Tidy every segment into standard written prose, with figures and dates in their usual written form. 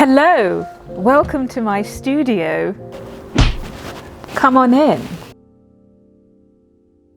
Hello, welcome to my studio. Come on in.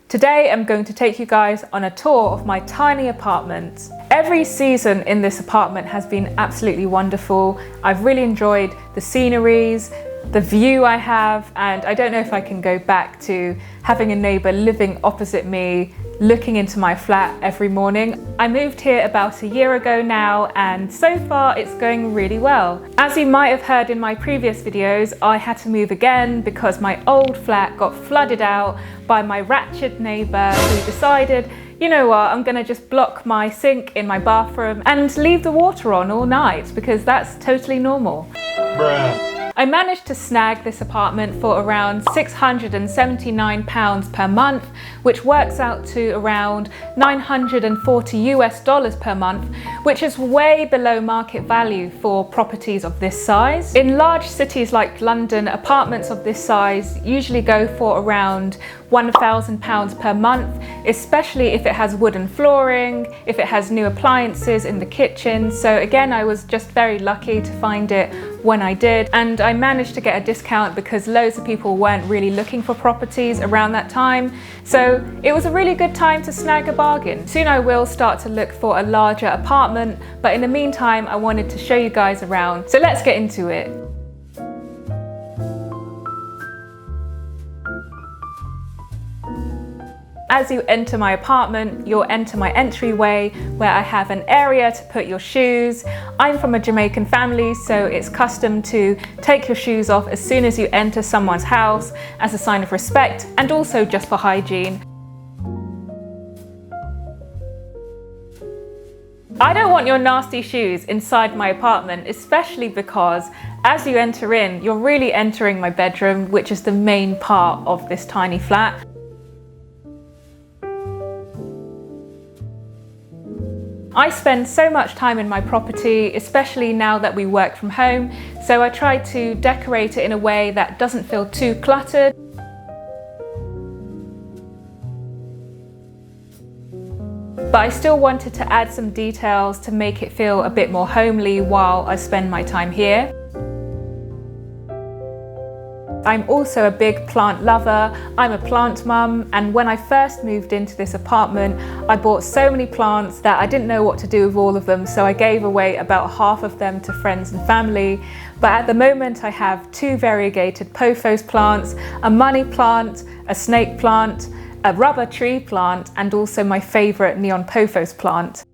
Today I'm going to take you guys on a tour of my tiny apartment. Every season in this apartment has been absolutely wonderful. I've really enjoyed the sceneries, the view I have, and I don't know if I can go back to having a neighbour living opposite me, looking into my flat every morning. I moved here about a year ago now, and so far it's going really well. As you might have heard in my previous videos, I had to move again because my old flat got flooded out by my ratchet neighbour who decided, you know what, I'm gonna just block my sink in my bathroom and leave the water on all night because that's totally normal. Bruh. I managed to snag this apartment for around £679 per month, which works out to around $940 per month, which is way below market value for properties of this size. In large cities like London, apartments of this size usually go for around £1,000 per month, especially if it has wooden flooring, if it has new appliances in the kitchen. So again, I was just very lucky to find it when I did, and I managed to get a discount because loads of people weren't really looking for properties around that time. So it was a really good time to snag a bargain. Soon I will start to look for a larger apartment, but in the meantime I wanted to show you guys around. So let's get into it. As you enter my apartment, you'll enter my entryway where I have an area to put your shoes. I'm from a Jamaican family, so it's custom to take your shoes off as soon as you enter someone's house as a sign of respect and also just for hygiene. I don't want your nasty shoes inside my apartment, especially because as you enter in, you're really entering my bedroom, which is the main part of this tiny flat. I spend so much time in my property, especially now that we work from home, so I try to decorate it in a way that doesn't feel too cluttered. But I still wanted to add some details to make it feel a bit more homely while I spend my time here. I'm also a big plant lover. I'm a plant mum, and when I first moved into this apartment, I bought so many plants that I didn't know what to do with all of them, so I gave away about half of them to friends and family. But at the moment I have 2 variegated pothos plants, a money plant, a snake plant, a rubber tree plant, and also my favourite neon pothos plant.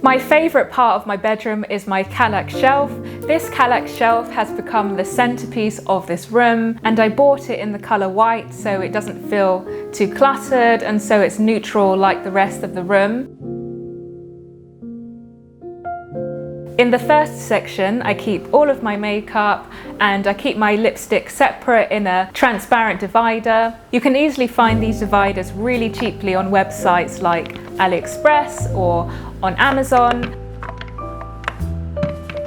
My favourite part of my bedroom is my Kallax shelf. This Kallax shelf has become the centerpiece of this room, and I bought it in the colour white so it doesn't feel too cluttered and so it's neutral like the rest of the room. In the first section, I keep all of my makeup and I keep my lipstick separate in a transparent divider. You can easily find these dividers really cheaply on websites like AliExpress or on Amazon.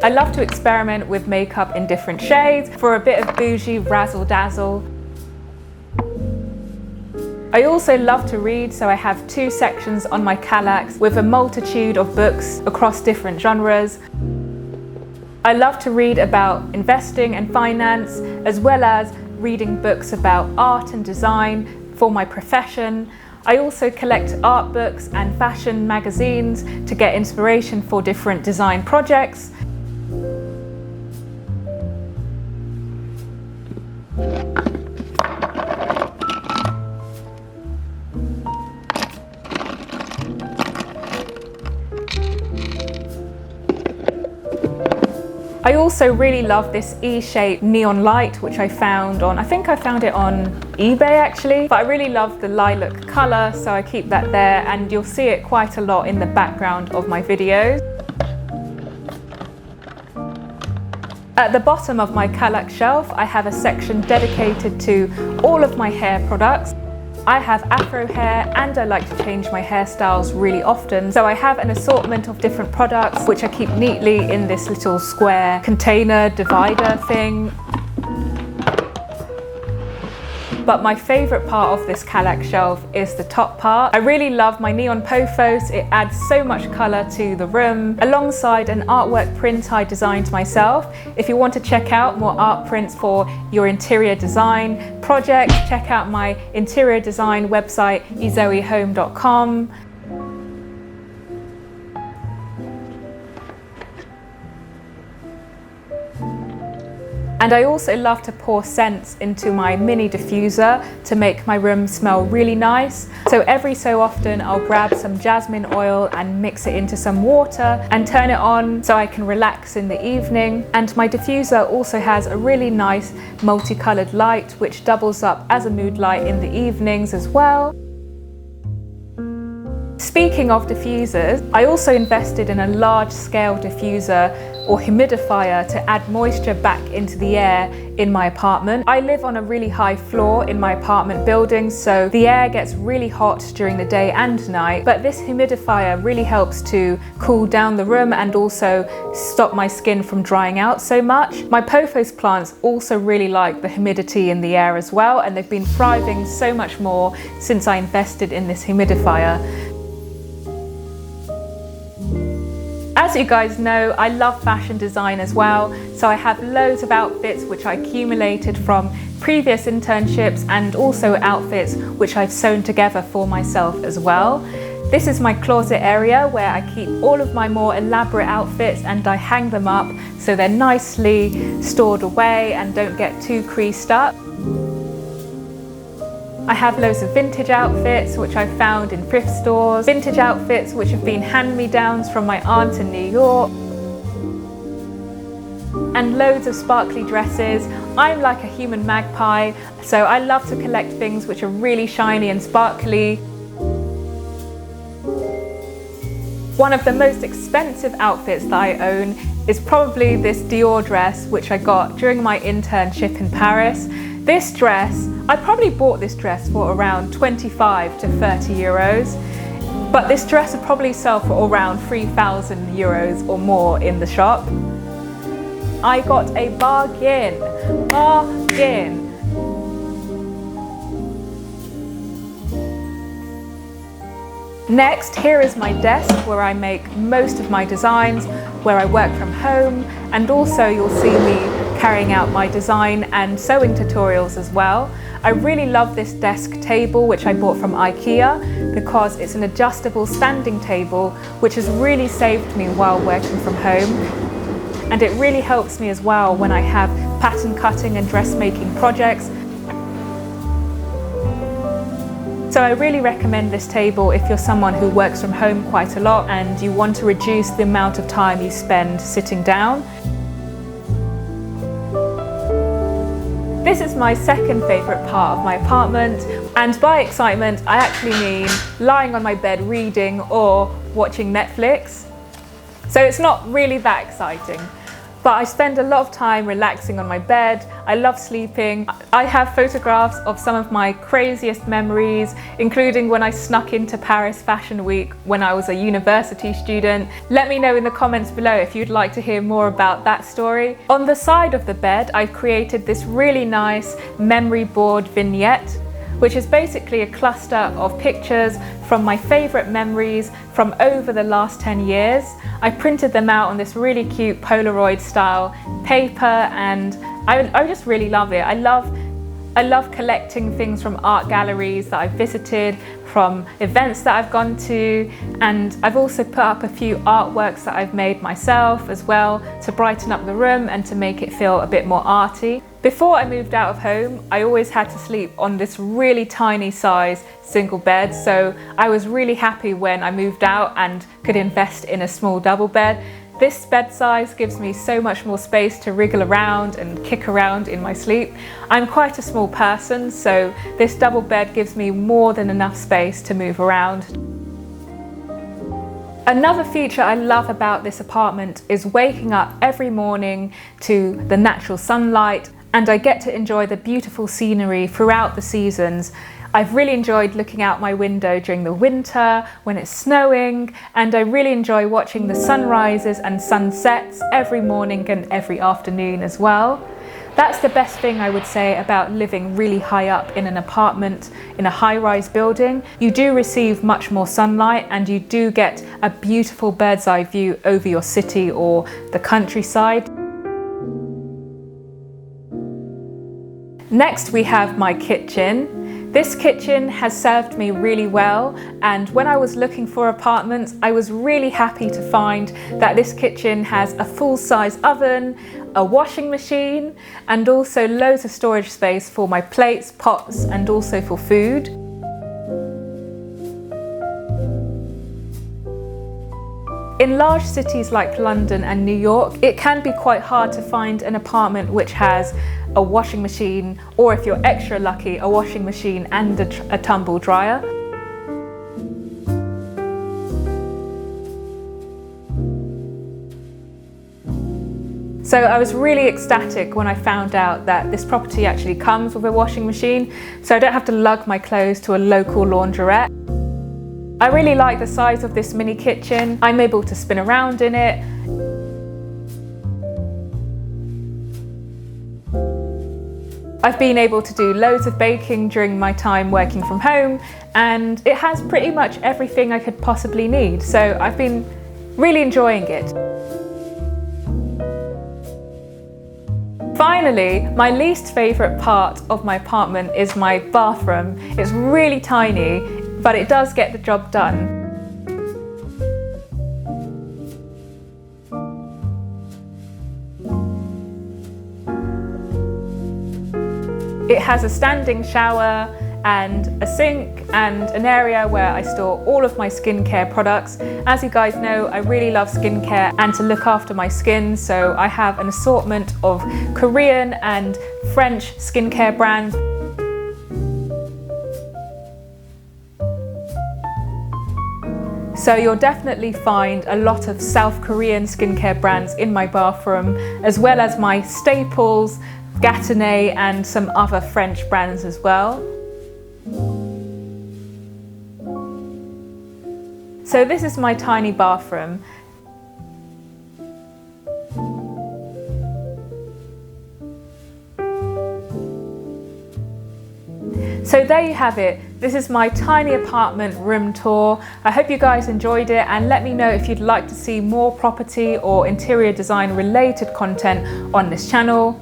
I love to experiment with makeup in different shades for a bit of bougie razzle dazzle. I also love to read, so I have 2 sections on my Kallax with a multitude of books across different genres. I love to read about investing and finance, as well as reading books about art and design for my profession. I also collect art books and fashion magazines to get inspiration for different design projects. I also really love this E-shaped neon light, which I found on, I think I found it on eBay actually, but I really love the lilac colour, so I keep that there, and you'll see it quite a lot in the background of my videos. At the bottom of my Kallax shelf, I have a section dedicated to all of my hair products. I have afro hair and I like to change my hairstyles really often, so I have an assortment of different products which I keep neatly in this little square container divider thing. but my favourite part of this Kallax shelf is the top part. I really love my neon pothos. It adds so much colour to the room, alongside an artwork print I designed myself. If you want to check out more art prints for your interior design projects, check out my interior design website, ezoehome.com. And I also love to pour scents into my mini diffuser to make my room smell really nice. So every so often I'll grab some jasmine oil and mix it into some water and turn it on so I can relax in the evening. And my diffuser also has a really nice multicolored light which doubles up as a mood light in the evenings as well. Speaking of diffusers, I also invested in a large-scale diffuser or humidifier to add moisture back into the air in my apartment. I live on a really high floor in my apartment building, so the air gets really hot during the day and night, but this humidifier really helps to cool down the room and also stop my skin from drying out so much. My pothos plants also really like the humidity in the air as well, and they've been thriving so much more since I invested in this humidifier. As you guys know, I love fashion design as well, so I have loads of outfits which I accumulated from previous internships and also outfits which I've sewn together for myself as well. This is my closet area where I keep all of my more elaborate outfits and I hang them up so they're nicely stored away and don't get too creased up. I have loads of vintage outfits which I found in thrift stores, vintage outfits which have been hand-me-downs from my aunt in New York, and loads of sparkly dresses. I'm like a human magpie, so I love to collect things which are really shiny and sparkly. One of the most expensive outfits that I own is probably this Dior dress which I got during my internship in Paris. This dress, I probably bought this dress for around 25 to 30 euros, but this dress would probably sell for around 3,000 euros or more in the shop. I got a bargain. Next, here is my desk where I make most of my designs, where I work from home, and also you'll see me carrying out my design and sewing tutorials as well. I really love this desk table which I bought from Ikea because it's an adjustable standing table which has really saved me while working from home, and it really helps me as well when I have pattern cutting and dressmaking projects. So I really recommend this table if you're someone who works from home quite a lot and you want to reduce the amount of time you spend sitting down. This is my second favourite part of my apartment, and by excitement I actually mean lying on my bed reading or watching Netflix. So it's not really that exciting, but I spend a lot of time relaxing on my bed. I love sleeping. I have photographs of some of my craziest memories, including when I snuck into Paris Fashion Week when I was a university student. Let me know in the comments below if you'd like to hear more about that story. On the side of the bed, I've created this really nice memory board vignette, which is basically a cluster of pictures from my favourite memories from over the last 10 years. I printed them out on this really cute Polaroid style paper, and I just really love it. I love collecting things from art galleries that I've visited, from events that I've gone to, and I've also put up a few artworks that I've made myself as well to brighten up the room and to make it feel a bit more arty. Before I moved out of home, I always had to sleep on this really tiny size single bed, so I was really happy when I moved out and could invest in a small double bed. This bed size gives me so much more space to wriggle around and kick around in my sleep. I'm quite a small person, so this double bed gives me more than enough space to move around. Another feature I love about this apartment is waking up every morning to the natural sunlight, and I get to enjoy the beautiful scenery throughout the seasons. I've really enjoyed looking out my window during the winter when it's snowing, and I really enjoy watching the sunrises and sunsets every morning and every afternoon as well. That's the best thing I would say about living really high up in an apartment in a high-rise building. You do receive much more sunlight and you do get a beautiful bird's eye view over your city or the countryside. Next we have my kitchen. This kitchen has served me really well, and when I was looking for apartments, I was really happy to find that this kitchen has a full-size oven, a washing machine, and also loads of storage space for my plates, pots, and also for food. In large cities like London and New York, it can be quite hard to find an apartment which has a washing machine, or if you're extra lucky, a washing machine and a tumble dryer. So I was really ecstatic when I found out that this property actually comes with a washing machine, so I don't have to lug my clothes to a local laundrette. I really like the size of this mini kitchen. I'm able to spin around in it. I've been able to do loads of baking during my time working from home, and it has pretty much everything I could possibly need. So I've been really enjoying it. Finally, my least favourite part of my apartment is my bathroom. It's really tiny, but it does get the job done. It has a standing shower and a sink and an area where I store all of my skincare products. As you guys know, I really love skincare and to look after my skin, so I have an assortment of Korean and French skincare brands. So you'll definitely find a lot of South Korean skincare brands in my bathroom, as well as my staples, Gâtinais, and some other French brands as well. So this is my tiny bathroom. So there you have it. This is my tiny apartment room tour. I hope you guys enjoyed it, and let me know if you'd like to see more property or interior design related content on this channel.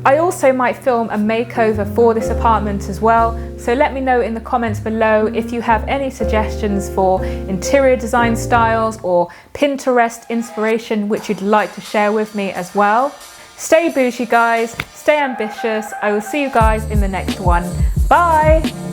I also might film a makeover for this apartment as well, so let me know in the comments below if you have any suggestions for interior design styles or Pinterest inspiration which you'd like to share with me as well. Stay bougie guys, stay ambitious. I will see you guys in the next one. Bye!